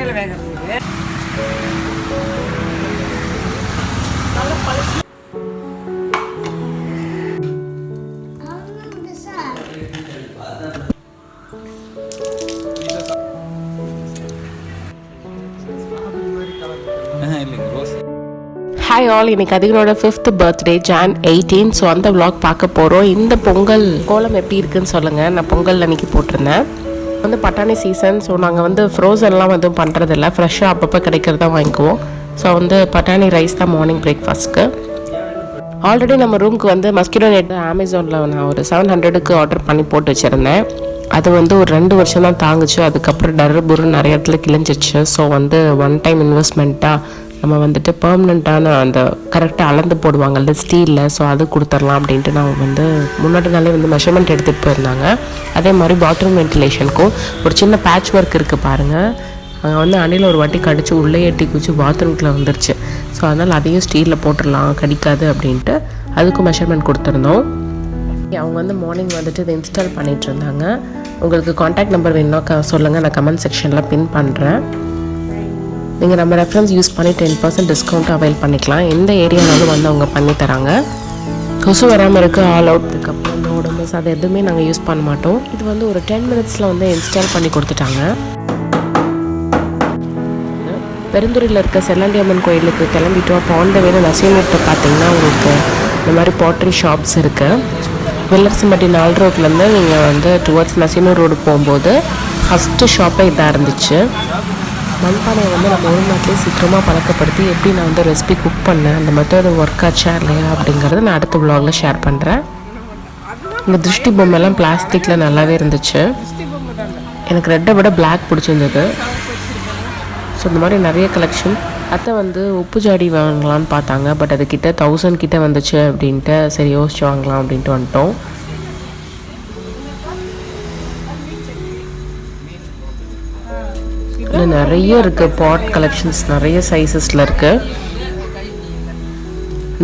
புகையில வேகிறதுக்கு hi all, இன்னைக்கு அதிகனோட 5th பர்த்டே Jan 18. ஸோ அந்த விளாக் பார்க்க போகிறோம். இந்த பொங்கல் கோலம் எப்படி இருக்குன்னு சொல்லுங்கள். நான் பொங்கல் அன்றைக்கி போட்டிருந்தேன். வந்து பட்டாணி சீசன். ஸோ நாங்கள் வந்து ஃப்ரோசன்லாம் எதுவும் பண்ணுறதில்ல, ஃப்ரெஷ்ஷாக அப்பப்போ கிடைக்கிறதா வாங்கிக்குவோம். ஸோ வந்து பட்டாணி ரைஸ் தான் மார்னிங் பிரேக்ஃபாஸ்ட்க்கு. ஆல்ரெடி நம்ம ரூமுக்கு வந்து மஸ்கிட்டோ நெட் அமேசானில் நான் ஒரு 700க்கு ஆர்டர் பண்ணி போட்டு வச்சுருந்தேன். அது வந்து ஒரு 2 வருஷம் தான் தாங்குச்சு. அதுக்கப்புறம் டர்புரு நிறைய இடத்துல கிழிஞ்சிச்சு. ஸோ வந்து ஒன் டைம் இன்வெஸ்ட்மெண்ட்டாக நம்ம வந்துட்டு பெர்மனண்ட்டான அந்த கரெக்டாக அளந்து போடுவாங்கள்ல ஸ்டீலில், ஸோ அது கொடுத்துடலாம் அப்படின்ட்டு நான் வந்து முன்னாடி நாளே வந்து மெஷர்மெண்ட் எடுத்துகிட்டு போயிருந்தாங்க. அதே மாதிரி பாத்ரூம் வென்டிலேஷனுக்கும் ஒரு சின்ன பேட்ச் ஒர்க் இருக்குது பாருங்கள். அங்கே வந்து அணில் ஒரு வாட்டி கடிச்சு உள்ளே எட்டி குச்சி பாத்ரூம்குள்ளே வந்துருச்சு. ஸோ அதனால் அதையும் ஸ்டீலில் போட்டுடலாம், கடிக்காது அப்படின்ட்டு அதுக்கும் மெஷர்மெண்ட் கொடுத்துருந்தோம். அவங்க வந்து மார்னிங் வந்துட்டு இதை இன்ஸ்டால் பண்ணிகிட்டு இருந்தாங்க. உங்களுக்கு காண்டாக்ட் நம்பர் வேணும்னா சொல்லுங்கள், நான் கமெண்ட் செக்ஷனில் பின் பண்ணுறேன். நீங்கள் நம்ம ரெஃபரன்ஸ் யூஸ் பண்ணி 10% டிஸ்கவுண்ட் அவைல் பண்ணிக்கலாம். எந்த ஏரியாவிலும் வந்து அவங்க பண்ணி தராங்க. கொசு வராமல் இருக்க ஆல் அவுட்டுக்கு அப்புறம் இந்த ஓடமஸ் அது எதுவுமே நாங்கள் யூஸ் பண்ண மாட்டோம். இது வந்து ஒரு 10 மினிட்ஸில் வந்து இன்ஸ்டால் பண்ணி கொடுத்துட்டாங்க. பெருந்துறையில் இருக்க செல்லாண்டியம்மன் கோயிலுக்கு கிளம்பிட்டோம். அப்போ ஆன் த வேலை நசீனத்தை பார்த்தீங்கன்னா உங்களுக்கு இந்த மாதிரி பாட்ரி ஷாப்ஸ் இருக்குது. வெள்ளரசம்பட்டி 4 ரோட்லேருந்து நீங்கள் வந்து டுவர்ட்ஸ் நசீனூர் ரோடு போகும்போது ஃபஸ்ட்டு ஷாப்பே இதாக இருந்துச்சு. மண்பானையை வந்து நம்ம ஒரு நாட்டிலே சீக்கிரமாக பழக்கப்படுத்தி எப்படி நான் வந்து ரெசிபி குக் பண்ணேன், அந்த மெத்தட் ஒர்க் ஆச்சா இல்லையா அப்படிங்கிறத நான் அடுத்த வ்ளாகில் ஷேர் பண்ணுறேன். இந்த திருஷ்டி பொம்மைலாம் பிளாஸ்டிக்கில் நல்லாவே இருந்துச்சு. எனக்கு ரெட்டை விட பிளாக் பிடிச்சிருந்தது. ஸோ இந்த மாதிரி நிறைய கலெக்ஷன். அத்தை வந்து உப்பு ஜாடி வாங்கலான்னு பார்த்தாங்க. பட் அது கிட்ட 1000 கிட்ட வந்துச்சு அப்படின்ட்டு சரி யோசிச்சு வாங்கலாம் அப்படின்ட்டு வந்துட்டோம். நிறைய இருக்குது பாட் கலெக்ஷன்ஸ், நிறைய சைஸஸில் இருக்குது.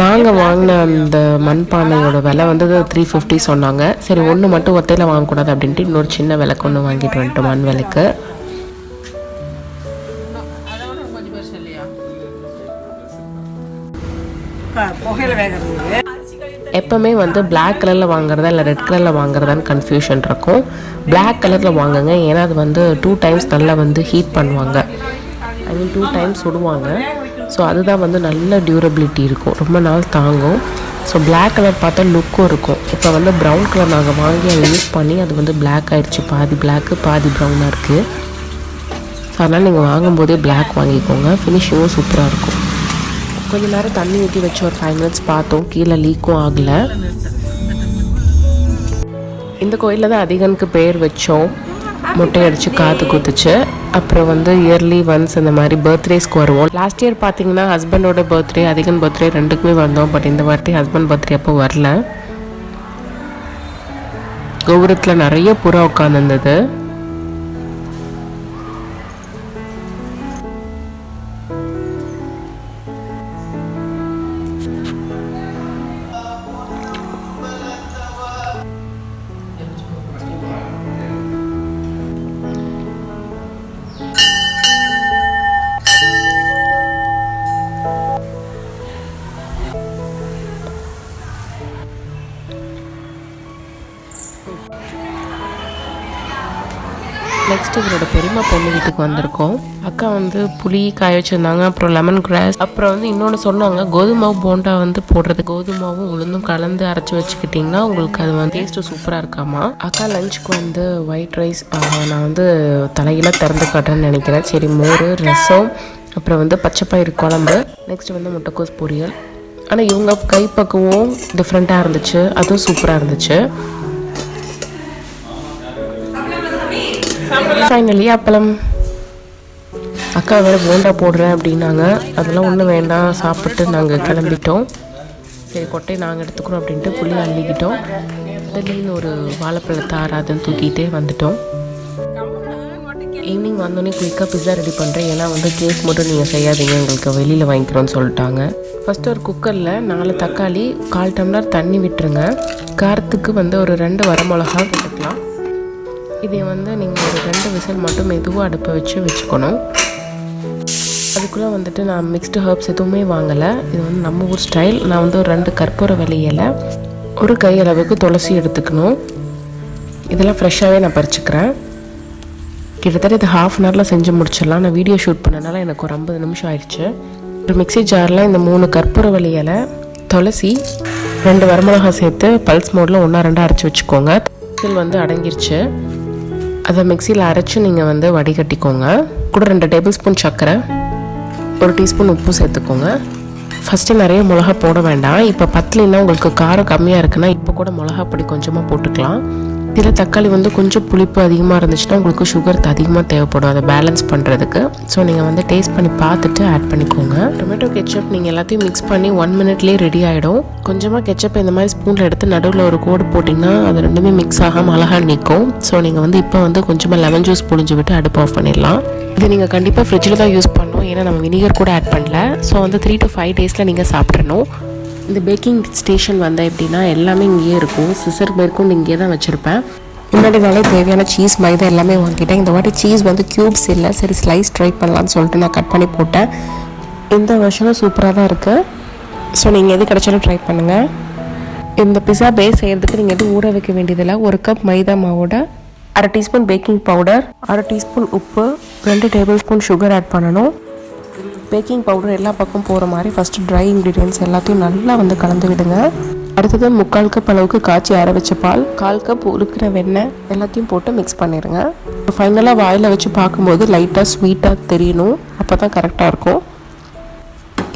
நாங்கள் வாங்கின அந்த மண்பானையோட விலை வந்து 350 சொன்னாங்க. சரி ஒன்று மட்டும் ஒத்தையில் வாங்கக்கூடாது அப்படின்ட்டு இன்னொரு சின்ன விலைக்கு ஒன்று வாங்கிட்டு வந்துட்டோம் மண் விலைக்கு. புகையில வேகிறதுக்கு எப்போவுமே வந்து பிளாக் கலரில் வாங்குறதா இல்லை ரெட் கலரில் வாங்குறதான்னு கன்ஃபியூஷன் இருக்கும். பிளாக் கலரில் வாங்குங்க, ஏன்னா அது வந்து 2 டைம்ஸ் நல்லா வந்து ஹீட் பண்ணுவாங்க. ஐ மீன் 2 டைம்ஸ் சுடுவாங்க. ஸோ அதுதான் வந்து நல்ல டியூரபிலிட்டி இருக்கும், ரொம்ப நாள் தாங்கும். ஸோ பிளாக் கலர் பார்த்தா லுக்கும் இருக்கும். இப்போ வந்து ப்ரௌன் கலர் நாங்கள் வாங்கி அதை யூஸ் பண்ணி அது வந்து பிளாக் ஆகிடுச்சு. பாதி பிளாக்கு பாதி ப்ரௌனாக இருக்குது. ஸோ அதனால் நீங்கள் வாங்கும்போதே பிளாக் வாங்கிக்கோங்க, ஃபினிஷிங்கும் சூப்பராக இருக்கும். கொஞ்சம் நேரம் தண்ணி ஊற்றி வச்சு ஒரு 5 மினிட்ஸ் பார்த்தோம், கீழே லீக்கும் ஆகலை. இந்த கோயிலில் தான் அதிகனுக்கு பேர் வச்சோம். முட்டை அடித்து காற்று குத்துச்சு. அப்புறம் வந்து இயர்லி ஒன்ஸ் இந்த மாதிரி பர்த்டேஸ்க்கு வருவோம். லாஸ்ட் இயர் பார்த்தீங்கன்னா ஹஸ்பண்டோட பர்த்டே அதிகன் பர்த்டே ரெண்டுக்குமே வந்தோம். பட் இந்த வாட்டி ஹஸ்பண்ட் பர்த்டே அப்போ வரல. கோபுரத்தில் நிறைய புறா உட்காந்துருந்தது. நெக்ஸ்ட் இவரோட பெரியம்மா பொண்ணு வீட்டுக்கு வந்திருக்கோம். அக்கா வந்து புளி காய வச்சுருந்தாங்க, அப்புறம் லெமன் கிராஸ், அப்புறம் வந்து இன்னொன்று சொன்னாங்க கோதுமாவு போண்டா வந்து போடுறது. கோதுமாவும் உளுந்தும் கலந்து அரைச்சி வச்சுக்கிட்டிங்கன்னா உங்களுக்கு அது வந்து டேஸ்ட்டு சூப்பராக இருக்காமா. அக்கா லஞ்சுக்கு வந்து ஒயிட் ரைஸ் நான் வந்து தலையில திறந்து காட்டுறேன்னு நினைக்கிறேன். சரி மோர் ரசம், அப்புறம் வந்து பச்சைப்பயிறு குழம்பு, நெக்ஸ்ட் வந்து முட்டைக்கோஸ் பொரியல். ஆனால் இவங்க கைப்பக்குவம் டிஃப்ரெண்ட்டாக இருந்துச்சு, அதுவும் சூப்பராக இருந்துச்சு. ஃபைனலி அப்பளம். அக்கா வேறு போண்டா போடுறேன் அப்படின்னாங்க. அதெல்லாம் ஒன்றும் வேண்டாம், சாப்பிட்டு நாங்கள் கிளம்பிட்டோம். சரி கொட்டையை நாங்கள் எடுத்துக்கிறோம் அப்படின்ட்டு புளி அள்ளிக்கிட்டோம். திடீர்னு ஒரு வாழைப்பழத்தை ஆறாதுன்னு தூக்கிட்டே வந்துட்டோம். ஈவினிங் வந்தோடனே குயிக்காக பிஸா ரெடி பண்ணுறேன். ஏன்னா வந்து கேக் மட்டும் நீங்கள் செய்யாதீங்க, எங்களுக்கு வெளியில் வாங்கிக்கிறோன்னு சொல்லிட்டாங்க. ஃபஸ்ட்டு ஒரு குக்கரில் 4 தக்காளி 1/4 டம்ளர் தண்ணி விட்டுருங்க. காரத்துக்கு வந்து ஒரு 2 வரமிளகா போட்டுக்கலாம். இதை வந்து நீங்கள் ஒரு 2 விசில் மட்டும் மெதுவாக அடுப்பை வச்சுக்கணும். அதுக்குள்ளே வந்துட்டு நான் மிக்ஸ்டு ஹர்ப்ஸ் எதுவுமே வாங்கலை. இது வந்து நம்ம ஊர் ஸ்டைல். நான் வந்து ஒரு 2 கற்பூரவள்ளி இலை, ஒரு கை அளவுக்கு துளசி எடுத்துக்கணும். இதெல்லாம் ஃப்ரெஷ்ஷாகவே நான் பறிச்சுக்கிறேன். கிட்டத்தட்ட இது ½ அன் ஹவரில் செஞ்சு முடிச்சிடலாம். நான் வீடியோ ஷூட் பண்ணனால எனக்கு ஒரு 50 நிமிஷம் ஆயிடுச்சு. ஒரு மிக்ஸி ஜாரில் இந்த 3 கற்பூரவள்ளி இலை, துளசி, 2 வரமிளகாய் சேர்த்து பல்ஸ் மோடில் 1-2 அரைச்சி வச்சுக்கோங்க. இதில் வந்து அடங்கிருச்சு. அதை மிக்சியில் அரைச்சி நீங்கள் வந்து வடிகட்டிக்கோங்க. கூட 2 டேபிள் ஸ்பூன் சர்க்கரை, 1 டீஸ்பூன் உப்பு சேர்த்துக்கோங்க. ஃபஸ்ட்டு நிறைய மிளகா போட வேண்டாம். இப்போ பத்தலைன்னா உங்களுக்கு காரம் கம்மியாக இருக்குன்னா இப்போ கூட மிளகா பொடி கொஞ்சமாக போட்டுக்கலாம். இதில் தக்காளி வந்து கொஞ்சம் புளிப்பு அதிகமாக இருந்துச்சுன்னா உங்களுக்கு சுகர் அதிகமாக தேவைப்படும் அதை பேலன்ஸ் பண்ணுறதுக்கு. ஸோ நீங்கள் வந்து டேஸ்ட் பண்ணி பார்த்துட்டு ஆட் பண்ணிக்கோங்க. டொமேட்டோ கெச்சப் நீங்கள் எல்லாத்தையும் மிக்ஸ் பண்ணி 1 மினிட்லேயே ரெடி ஆகிடும். கொஞ்சமாக கெச்சப் இந்த மாதிரி ஸ்பூனில் எடுத்து நடுவில் ஒரு கோடு போட்டிங்கன்னா அது ரெண்டுமே மிக்ஸ் ஆகாமல் அழகாக நிற்கும். ஸோ நீங்கள் வந்து இப்போ வந்து கொஞ்சமாக லெமன் ஜூஸ் புழிஞ்சு விட்டு அடுப்பு ஆஃப் பண்ணிடலாம். இது நீங்கள் கண்டிப்பாக ஃப்ரிட்ஜில் தான் யூஸ் பண்ணணும், ஏன்னா நம்ம வினிகர் கூட ஆட் பண்ணல. ஸோ வந்து 3 to 5 டேஸில் நீங்கள் சாப்பிட்றணும். இந்த பேக்கிங் ஸ்டேஷன் வந்தால் எப்படின்னா எல்லாமே இங்கேயே இருக்கும். சிசர் மேற்கொண்டு இங்கேயே தான் வச்சுருப்பேன். முன்னாடி நாளே தேவையான சீஸ், மைதா எல்லாமே வாங்கிட்டேன். இந்த வாட்டி சீஸ் வந்து க்யூப்ஸ் இல்லை, சரி ஸ்லைஸ் ட்ரை பண்ணலான்னு சொல்லிட்டு நான் கட் பண்ணி போட்டேன். இந்த வருஷனும் சூப்பராக தான் இருக்குது. ஸோ நீங்கள் எது கிடைச்சாலும் ட்ரை பண்ணுங்கள். இந்த பிஸா பேஸ் செய்கிறதுக்கு நீங்கள் எதுவும் ஊற வைக்க வேண்டியதில்லை. 1 கப் மைதா மாவோட 1/2 டீஸ்பூன் பேக்கிங் பவுடர், 1/2 டீஸ்பூன் உப்பு, 2 டேபிள் ஸ்பூன் சுகர் ஆட் பண்ணணும். பேக்கிங் பவுடர் எல்லா பக்கம் போகிற மாதிரி ஃபஸ்ட்டு ட்ரை இன்க்ரீடியன்ஸ் எல்லாத்தையும் நல்லா வந்து கலந்து விடுங்க. அடுத்தது 3/4 கப் அளவுக்கு காய்ச்சி அரை வச்ச பால், 1/4 கப் உருக்கிற வெண்ணெய் எல்லாத்தையும் போட்டு மிக்ஸ் பண்ணிடுங்க. ஃபைனலாக வாயில் வச்சு பார்க்கும்போது லைட்டாக ஸ்வீட்டாக தெரியணும், அப்போ தான் கரெக்டாக இருக்கும்.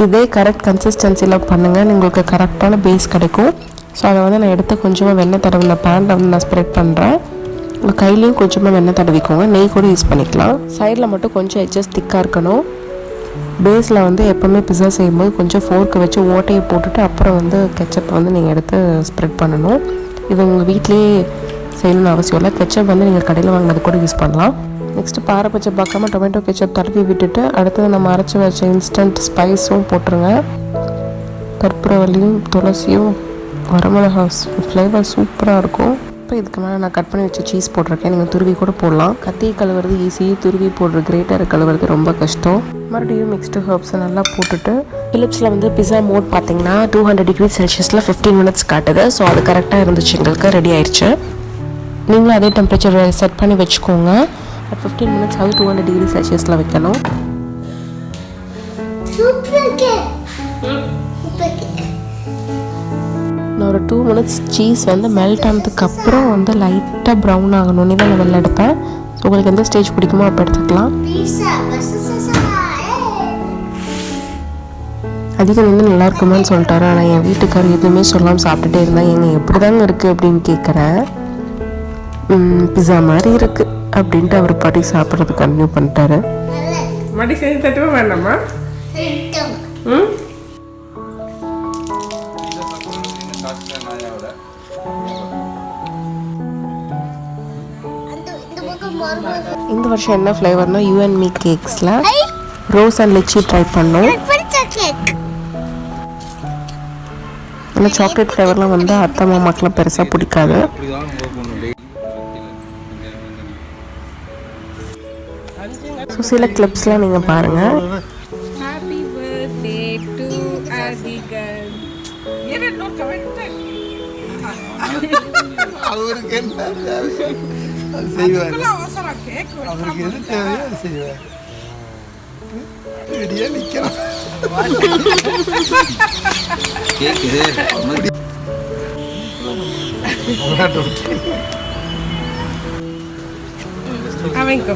இதே கரெக்ட் கன்சிஸ்டன்சியில் பண்ணுங்கள், உங்களுக்கு கரெக்டான பேஸ் கிடைக்கும். ஸோ அதை வந்து நான் எடுத்து கொஞ்சமாக வெண்ணெய் தடவின பேனில் வந்து நான் ஸ்ப்ரெட் பண்ணுறேன். உங்கள் கையிலையும் கொஞ்சமாக வெண்ணெய் தடவிக்கோங்க, நெய் கூட யூஸ் பண்ணிக்கலாம். சைடில் மட்டும் கொஞ்சம் எட்ஜஸ் திக்காக இருக்கணும். பேஸில் வந்து எப்போவுமே பிஸா செய்யும்போது கொஞ்சம் ஃபோர்க்கு வச்சு ஓட்டையை போட்டுட்டு அப்புறம் வந்து கெச்சப்பை வந்து நீங்கள் எடுத்து ஸ்ப்ரெட் பண்ணணும். இது உங்கள் வீட்லேயே செய்யணும்னு அவசியம் இல்லை. கெச்சப் வந்து நீங்கள் கடையில் வாங்கினது கூட யூஸ் பண்ணலாம். நெக்ஸ்ட்டு பாரபட்ச பார்க்காம டொமேட்டோ கெச்சப் தடவி விட்டுட்டு அடுத்தது நம்ம அரைச்சி வச்ச இன்ஸ்டன்ட் ஸ்பைஸும் போட்டுருங்க. கற்பூரவள்ளியும் துளசியும் வரமிளகா ஃப்ளேவர் சூப்பராக இருக்கும். இப்போ இதுக்கு மேலே நான் கட் பண்ணி வச்ச சீஸ் போட்டிருக்கேன். நீங்கள் துருவி கூட போடலாம். கத்தி கழுவுறது ஈஸி, துருவி போடுற கிரேட்டர் கழுவுறது ரொம்ப கஷ்டம். மறுபடியும் மிக்ஸ்டு ஹர்ப்ஸை நல்லா போட்டுட்டு ஃபிலிப்ஸில் வந்து பிஸா மோட் பார்த்தீங்கன்னா 200 டிகிரி செல்சியஸில் 15 மினிட்ஸ் காட்டுது. ஸோ அது கரெக்டாக இருந்துச்சு, எங்களுக்கு ரெடி ஆயிடுச்சு. நீங்களும் அதே டெம்பரேச்சர் செட் பண்ணி வச்சுக்கோங்க. 15 மினிட்ஸ் அது 200 டிகிரி செல்சியஸில் வைக்கணும். நான் ஒரு 2 மினிட்ஸ் சீஸ் வந்து மெல்ட் ஆனதுக்கப்புறம் வந்து லைட்டாக ப்ரௌன் ஆகணும்னு தான் நான் வெளில எடுப்பேன். ஸோ உங்களுக்கு எந்த ஸ்டேஜ் பிடிக்குமோ அப்போ எடுத்துக்கலாம். அதிகம் வந்து நல்லா இருக்குமான்னு சொல்லிட்டாரு. ஆனால் என் வீட்டுக்காரர் எதுவுமே சொல்லாமல் சாப்பிட்டுட்டே இருந்தேன். எங்க எப்படி தாங்க இருக்குது அப்படின்னு கேட்குறேன். பிஸா மாதிரி இருக்குது அப்படின்ட்டு அவர் பாட்டி சாப்பிட்றது கண்டினியூ பண்ணிட்டாரு. மடி செஞ்சு தட்டுவா வேண்டாமா? இந்த வருஷம் என்ன ஃப்ளேவர்னா யூ அண்ட் மீ கேக்ஸில் ரோஸ் அண்ட் லிச்சி ட்ரை பண்ணோம். ஆனால் சாக்லேட் ஃப்ளேவர்லாம் வந்து அத்தை மாமாக்கெலாம் பெருசாக பிடிக்காது. ஸோ சில கிளிப்ஸ்லாம் நீங்கள் பாருங்கள். Happy birthday to Athikan. அவருக்கு என்ன அது செய்வார். அவருக்கு எது தேவையோ அது செய்வார். ரெடியாக நிற்கிறான். அவன்கோ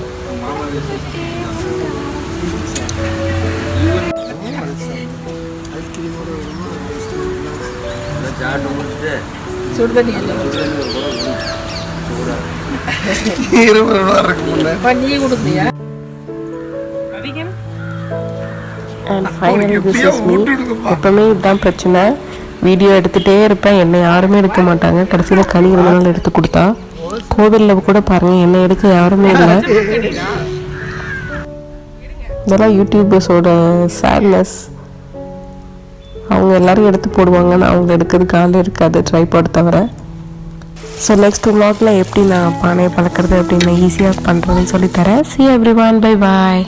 சுடுதண்ணி நீ கொடுத்தியா? And finally this is me. எப்பவுமே இதுதான் பிரச்சனை, வீடியோ எடுத்துகிட்டே இருப்பேன், என்னை யாருமே எடுக்க மாட்டாங்க. கடைசியில் கனி இருந்தாலும் எடுத்து கொடுத்தா. கோவிலில் கூட பாருங்கள், என்னை எடுக்க யாருமே இல்லை. இதெல்லாம் யூடியூபர்ஸோட சேட்னஸ். அவங்க எல்லோரும் எடுத்து போடுவாங்கன்னு அவங்க எடுக்கிறதுக்கு ஆள் இருக்காது, ட்ரைபாட் தவிர. ஸோ நெக்ஸ்ட் vlogல எப்படி நான் பானையை பழக்கிறது அப்படின்னு ஈஸியாக பண்ணுறதுன்னு சொல்லித்தரேன். See everyone, bye bye.